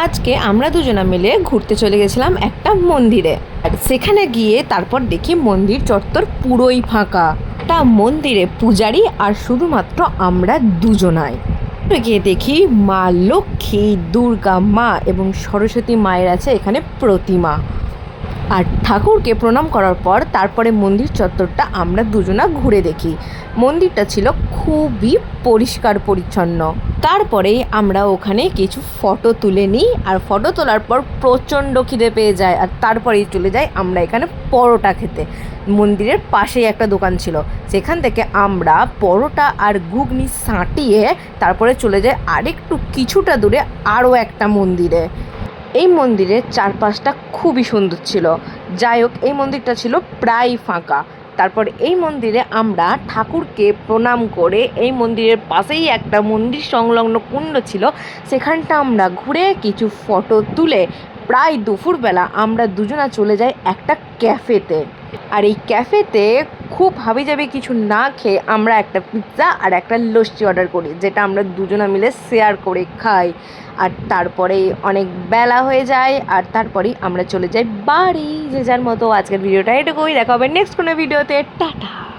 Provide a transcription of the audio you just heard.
আজকে আমরা দুজনা মিলে ঘুরতে চলে গেছিলাম একটা মন্দিরে। আর সেখানে গিয়ে তারপর দেখি মন্দির চত্বর পুরোই ফাঁকা। একটা মন্দিরে পূজারি আর শুধুমাত্র আমরা দুজনাই। গিয়ে দেখি মা লক্ষ্মী, দুর্গা মা এবং সরস্বতী মায়ের আছে এখানে প্রতিমা। আর ঠাকুরকে প্রণাম করার পর তারপরে মন্দির চত্বরটা আমরা দুজনা ঘুরে দেখি। মন্দিরটা ছিল খুবই পরিষ্কার পরিচ্ছন্ন। তারপরেই আমরা ওখানে কিছু ফটো তুলে নিই, আর ফটো তোলার পর প্রচণ্ড খিদে পেয়ে যায়। আর তারপরেই চলে যাই আমরা এখানে পরোটা খেতে। মন্দিরের পাশেই একটা দোকান ছিল, সেখান থেকে আমরা পরোটা আর ঘুগনি সাঁটিয়ে তারপরে চলে যাই আরেকটু কিছুটা দূরে আরও একটা মন্দিরে। এই মন্দিরের চারপাশটা খুবই সুন্দর ছিল। যাই হোক, এই মন্দিরটা ছিল প্রায় ফাঁকা। তারপর এই মন্দিরে আমরা ঠাকুরকে প্রণাম করে এই মন্দিরের পাশেই একটা মন্দির সংলগ্ন কুণ্ড ছিল, সেখানটা আমরা ঘুরে কিছু ফটো তুলে প্রায় দুপুরবেলা আমরা দুজনা চলে যাই একটা ক্যাফেতে। আর এই ক্যাফেতে খুব হাবিজাবি কিছু না খেয়ে আমরা একটা পিৎজা আর একটা লস্যি অর্ডার করি, যেটা আমরা দুজনা মিলে শেয়ার করে খাই। আর তারপরে অনেক বেলা হয়ে যায়, আর তারপরেই আমরা চলে যাই বাড়ি যে যার মতো। আজকের ভিডিওটা এটুকুই, দেখা হবে নেক্সট কোনো ভিডিওতে। টাটা।